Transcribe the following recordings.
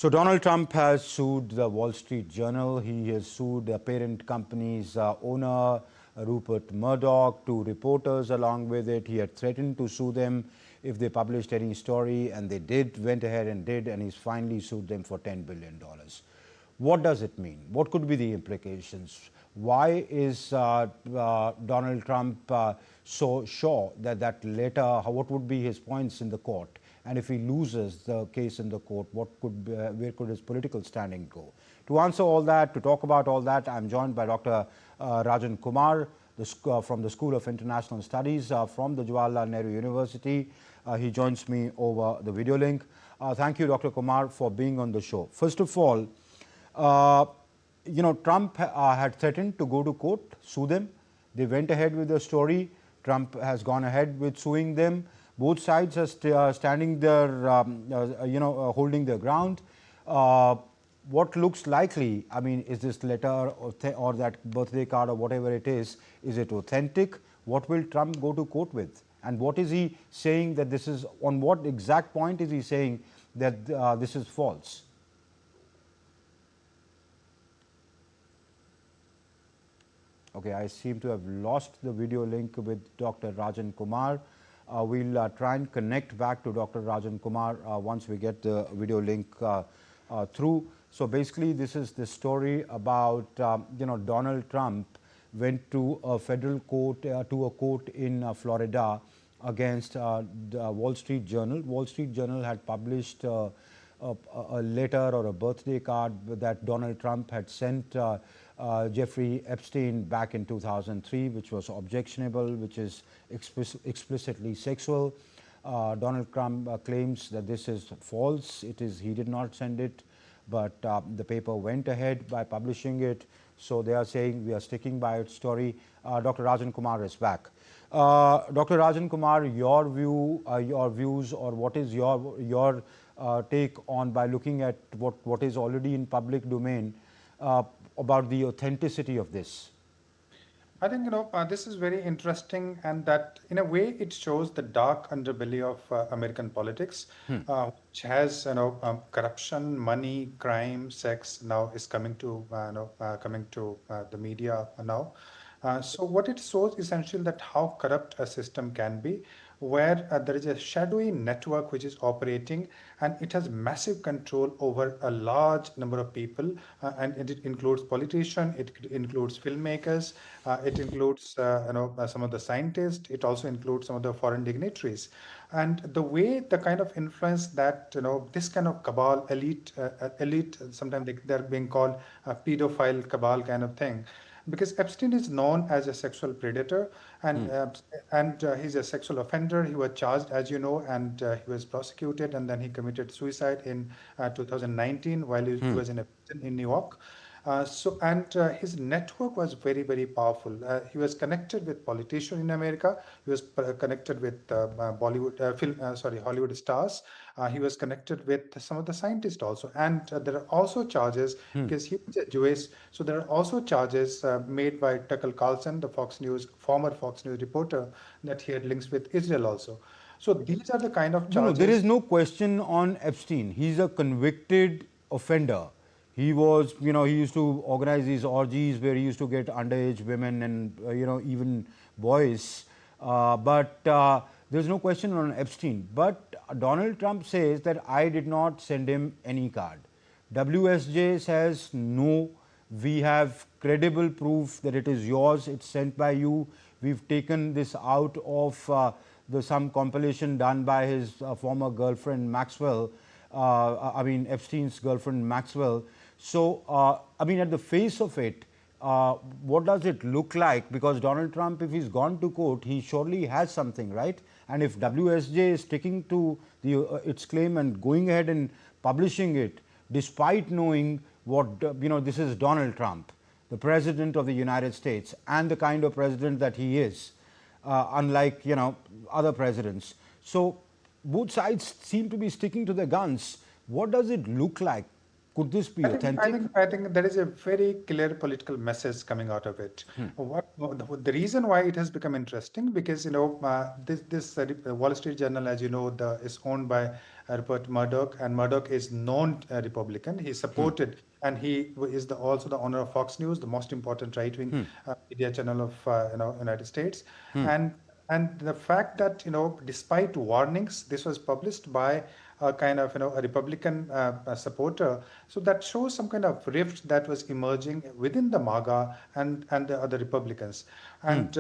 So Donald Trump has sued the Wall Street Journal. He has sued the parent company's owner, Rupert Murdoch, two reporters along with it. He had threatened to sue them if they published any story, and they did, went ahead and did, and he's finally sued them for $10 billion. What does it mean? What could be the implications? Why is Donald Trump so sure that that letter, what would be his points in the court? And if he loses the case in the court, where could his political standing go? To answer all that, to talk about all that, I'm joined by Dr. Rajan Kumar from the School of International Studies from the Jawaharlal Nehru University. He joins me over the video link. Thank you, Dr. Kumar, for being on the show. First of all, Trump had threatened to go to court, sue them. They went ahead with the story. Trump has gone ahead with suing them. Both sides are standing there, holding their ground. What looks likely, I mean, is this letter or that birthday card or whatever it is it authentic? What will Trump go to court with? And what is he saying that this is, on what exact point is he saying that this is false? Okay, I seem to have lost the video link with Dr. Rajan Kumar. We'll try and connect back to Dr. Rajan Kumar once we get the video link through. So basically, this is the story about Donald Trump went to a federal court, to a court in Florida against the Wall Street Journal. Wall Street Journal had published a letter or a birthday card that Donald Trump had sent Jeffrey Epstein back in 2003, which was objectionable, which is explicitly sexual. Donald Trump claims that this is false. He did not send it, but the paper went ahead by publishing it. So they are saying we are sticking by its story. Dr. Rajan Kumar is back. Dr. Rajan Kumar, your views, or what is your take on, by looking at what is already in public domain, about the authenticity of this? I think, this is very interesting, and that in a way it shows the dark underbelly of American politics, which has, corruption, money, crime, sex now is coming to, the media now. So what it shows essentially that how corrupt a system can be, where there is a shadowy network which is operating, and it has massive control over a large number of people, and it includes politicians, it includes filmmakers, it includes some of the scientists, it also includes some of the foreign dignitaries. And the way, the kind of influence that this kind of cabal, elite, sometimes they're being called a pedophile cabal kind of thing, because Epstein is known as a sexual predator, and he's a sexual offender. He was charged, as you know, and he was prosecuted, and then he committed suicide in 2019 while he was in a prison in New York. His network was very, very powerful. He was connected with politicians in America. He was connected with Hollywood stars. He was connected with some of the scientists also. And there are also charges, because he was Jewish, so there are also charges made by Tucker Carlson, the former Fox News reporter, that he had links with Israel also. So these are the kind of charges. No, there is no question on Epstein. He's a convicted offender. He was, he used to organize these orgies where he used to get underage women and, even boys. But there's no question on Epstein. But Donald Trump says that I did not send him any card. WSJ says, no, we have credible proof that it is yours, it's sent by you. We've taken this out of some compilation done by his former girlfriend, Maxwell. Epstein's girlfriend, Maxwell. So, at the face of it, what does it look like? Because Donald Trump, if he's gone to court, he surely has something, right? And if WSJ is sticking to its claim and going ahead and publishing it, despite knowing what, this is Donald Trump, the President of the United States, and the kind of president that he is, unlike, other presidents. So both sides seem to be sticking to their guns. What does it look like? Could this be authentic? I think there is a very clear political message coming out of it. The reason why it has become interesting because this Wall Street Journal, as you know, is owned by Rupert Murdoch, and Murdoch is known Republican. He supported, and he is also the owner of Fox News, the most important right-wing media channel of United States, and the fact that despite warnings, this was published by a kind of a Republican supporter. So that shows some kind of rift that was emerging within the MAGA and the other Republicans. And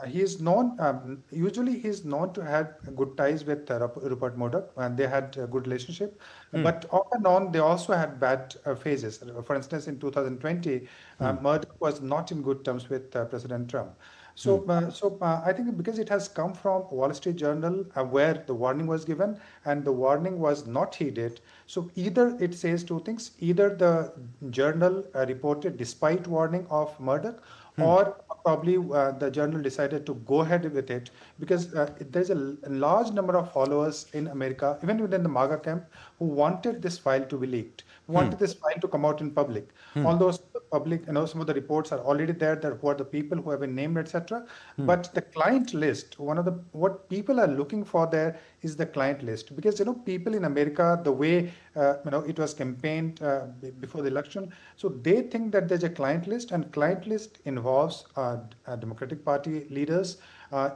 he is known. Usually, he is known to have good ties with Rupert Murdoch, and they had a good relationship. But off and on, they also had bad phases. For instance, in 2020, Murdoch was not in good terms with President Trump. I think because it has come from Wall Street Journal, where the warning was given and the warning was not heeded. So either it says two things: either the journal reported despite warning of Murdoch, or probably the journal decided to go ahead with it because there's a large number of followers in America, even within the MAGA camp, who wanted this file to be leaked, wanted this file to come out in public. Although public, some of the reports are already there, that who are the people who have been named, etc. But the client list, what people are looking for there is the client list, because people in America, the way it was campaigned before the election, so they think that there's a client list, and client list involves Democratic Party leaders.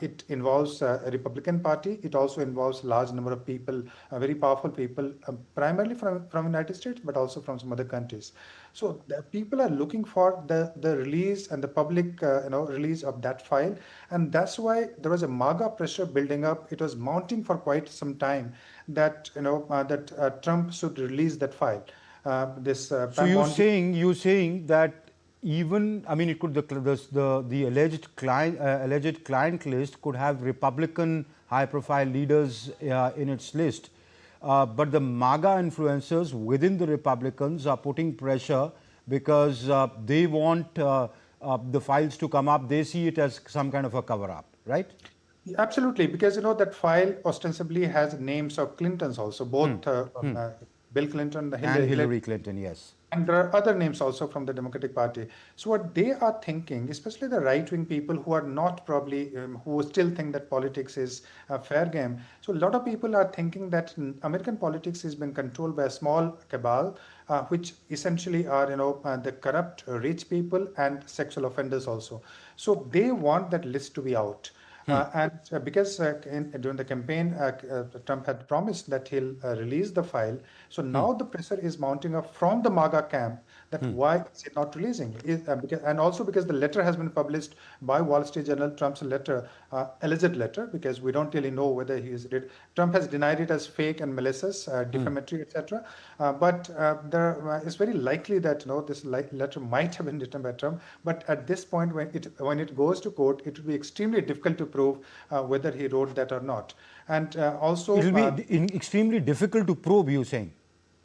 It involves a Republican Party. It also involves large number of people, very powerful people, primarily from United States, but also from some other countries. So the people are looking for the release and the public release of that file, and that's why there was a MAGA pressure building up. It was mounting for quite some time that Trump should release that file. So you're saying that even, I mean, it could the alleged client list could have Republican high-profile leaders in its list, but the MAGA influencers within the Republicans are putting pressure because they want the files to come up. They see it as some kind of a cover-up, right? Absolutely, because that file ostensibly has names of Clintons also, both Bill Clinton and Hillary Clinton, yes. And there are other names also from the Democratic Party. So what they are thinking, especially the right-wing people who are not probably, who still think that politics is a fair game. So a lot of people are thinking that American politics has been controlled by a small cabal, which essentially are, the corrupt rich people and sexual offenders also. So they want that list to be out. Because during the campaign, Trump had promised that he'll release the file. So now the pressure is mounting up from the MAGA camp that why is it not releasing? And also because the letter has been published by Wall Street Journal, Trump's letter, alleged letter, because we don't really know whether he is read. Trump has denied it as fake and malicious, defamatory, etc. But it's very likely that this letter might have been written by Trump. But at this point, when it goes to court, it will be extremely difficult to prove whether he wrote that or not. And also, it will be extremely difficult to prove. You saying?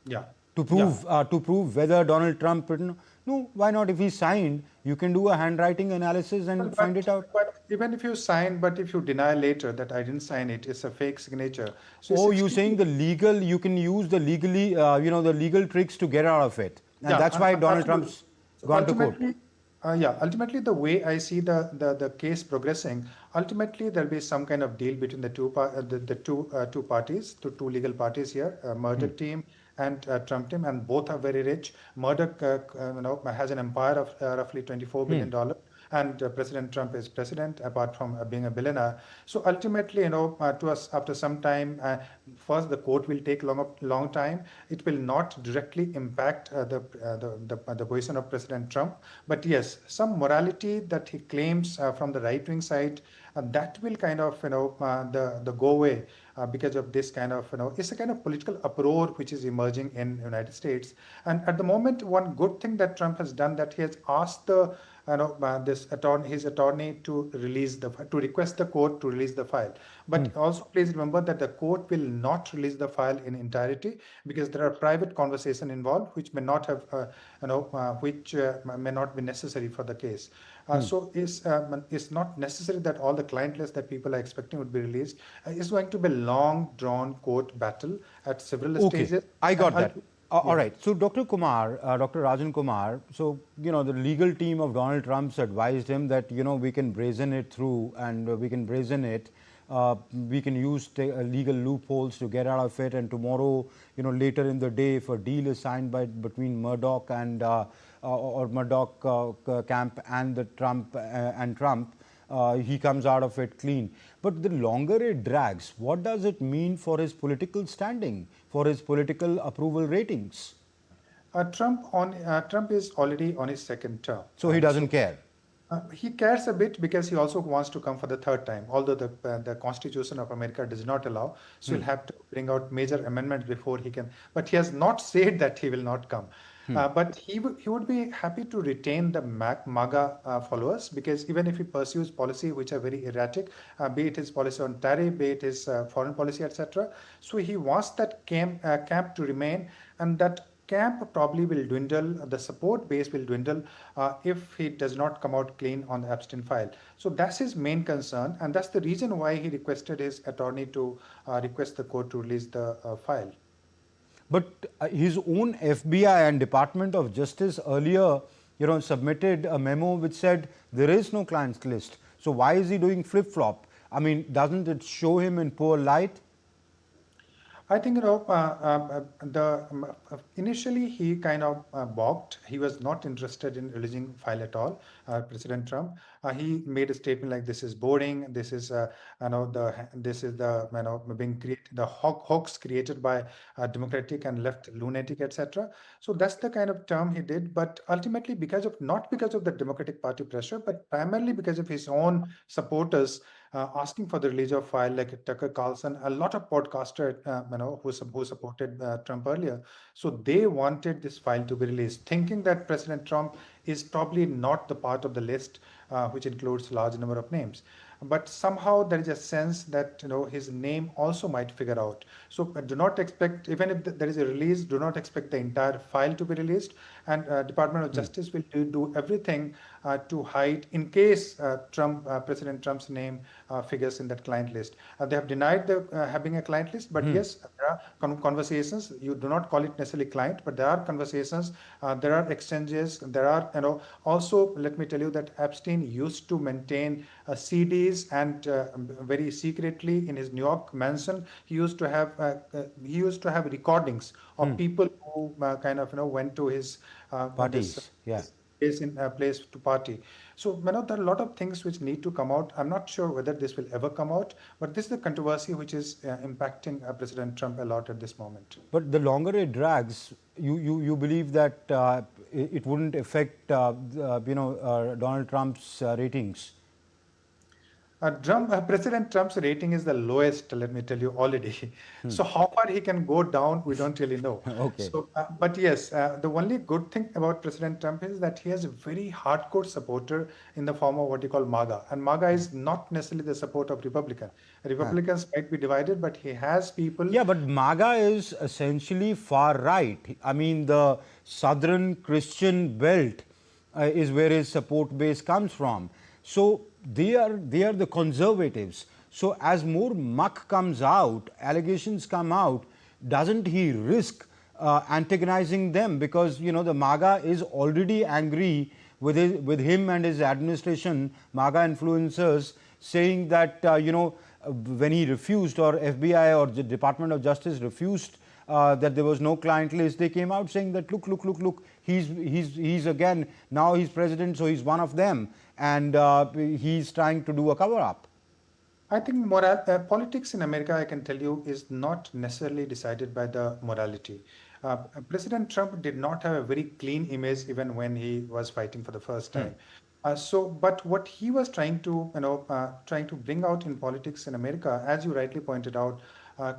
Yeah. To prove whether Donald Trump written. No, why not? If he signed, you can do a handwriting analysis and find it out. But even if you sign, but if you deny later that I didn't sign it, it's a fake signature. So you're saying you can use the legally, the legal tricks to get out of it, and that's why Donald Trump's gone to court. Ultimately, the way I see the case progressing, ultimately there'll be some kind of deal between the two parties, the two legal parties here, Murdoch team and Trump team, and both are very rich. Murdoch, has an empire of roughly $24 billion. And President Trump is president, apart from being a billionaire. So ultimately, to us, after some time, first the court will take long time. It will not directly impact the position of President Trump. But yes, some morality that he claims from the right-wing side, that will kind of, the go away because of this kind of, it's a kind of political uproar which is emerging in the United States. And at the moment, one good thing that Trump has done, that he has asked his attorney to request the court to release the file. But also please remember that the court will not release the file in entirety, because there are private conversation involved which may not have, which may not be necessary for the case. So it's not necessary that all the client lists that people are expecting would be released. It's going to be a long drawn court battle at several stages. I got that. All right. So, Dr. Kumar, Dr. Rajan Kumar, so, the legal team of Donald Trump's advised him that, we can brazen it through and we can brazen it. We can use legal loopholes to get out of it. And tomorrow, later in the day, if a deal is signed between Murdoch and or Murdoch camp and the Trump, he comes out of it clean. But the longer it drags, what does it mean for his political standing, for his political approval ratings? Trump is already on his second term. So he doesn't care. He cares a bit because he also wants to come for the third time, although the Constitution of America does not allow. So he'll have to bring out major amendments before he can. But he has not said that he will not come. But he would be happy to retain the MAGA followers, because even if he pursues policy which are very erratic, be it his policy on tariff, be it his foreign policy, etc. So he wants that camp to remain, and that camp probably will dwindle, the support base will dwindle if he does not come out clean on the Epstein file. So that's his main concern, and that's the reason why he requested his attorney to request the court to release the file. But his own FBI and Department of Justice earlier, submitted a memo which said there is no clients list. So why is he doing flip-flop? I mean, doesn't it show him in poor light? I think initially he kind of balked. He was not interested in releasing file at all. President Trump, he made a statement like, "This is boring. This is being created, the hoax created by Democratic and left lunatic, etc." So that's the kind of term he did. But ultimately, not because of the Democratic Party pressure, but primarily because of his own supporters asking for the release of file, like Tucker Carlson, a lot of podcasters, who supported Trump earlier. So they wanted this file to be released, thinking that President Trump is probably not the part of the list, which includes a large number of names. But somehow there is a sense that his name also might figure out. So do not expect, even if there is a release, do not expect the entire file to be released. And Department of Justice will do everything to hide in case President Trump's name figures in that client list. They have denied having a client list, but yes, there are conversations. You do not call it necessarily client, but there are conversations. There are exchanges. There are, also, let me tell you that Epstein used to maintain CDs, and very secretly in his New York mansion, he used to have recordings of people who went to his parties. place to party. So there are a lot of things which need to come out. I'm not sure whether this will ever come out, but this is the controversy which is impacting President Trump a lot at this moment. But the longer it drags, you believe that it wouldn't affect Donald Trump's ratings? President Trump's rating is the lowest, let me tell you already. So how far he can go down, we don't really know. Okay. So, but yes, the only good thing about President Trump is that he has a very hardcore supporter in the form of what you call MAGA. And MAGA is not necessarily the support of Republicans. Republicans might be divided, but he has people. Yeah, but MAGA is essentially far right. I mean, the southern Christian belt is where his support base comes from. So they are the conservatives. So as more muck comes out, allegations come out, doesn't he risk antagonizing them? Because the MAGA is already angry with him and his administration, MAGA influencers, saying that when he refused, or FBI or the Department of Justice refused that there was no client list, they came out saying that look, he's again, now he's president, so he's one of them, and he's trying to do a cover-up. I think politics in America, I can tell you, is not necessarily decided by the morality. President Trump did not have a very clean image even when he was fighting for the first time. But what he was trying to bring out in politics in America, as you rightly pointed out,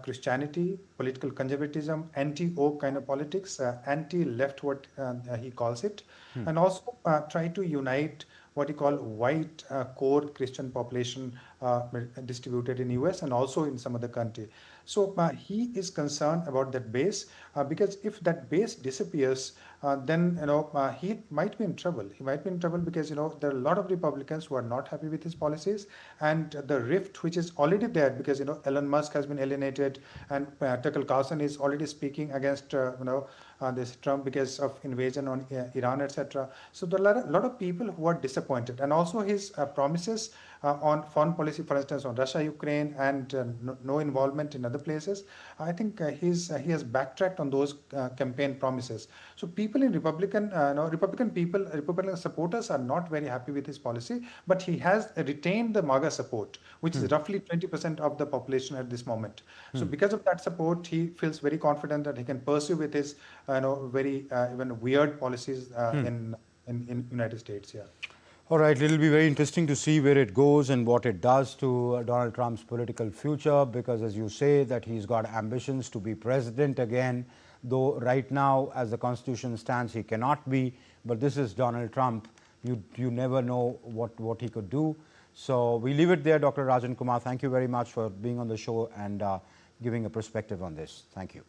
Christianity, political conservatism, anti-woke kind of politics, anti-left, what he calls it, and also try to unite what he call white core Christian population distributed in US and also in some other country. So he is concerned about that base because if that base disappears, then he might be in trouble. He might be in trouble because there are a lot of Republicans who are not happy with his policies, and the rift which is already there because Elon Musk has been alienated, and Tucker Carlson is already speaking against this Trump because of invasion on Iran, etc. So there are a lot of people who are disappointed, and also his promises on foreign policy, for instance, on Russia, Ukraine, and no involvement in other places. I think he has backtracked on those campaign promises. So people in Republican people, Republican supporters are not very happy with his policy, but he has retained the MAGA support, which is roughly 20% of the population at this moment. So because of that support, he feels very confident that he can pursue with his, very even weird policies in United States. Yeah. All right, it'll be very interesting to see where it goes and what it does to Donald Trump's political future, because as you say that he's got ambitions to be president again, though right now as the Constitution stands he cannot be, but this is Donald Trump. You never know what he could do. So we leave it there. Dr. Rajan Kumar, thank you very much for being on the show and giving a perspective on this. Thank you.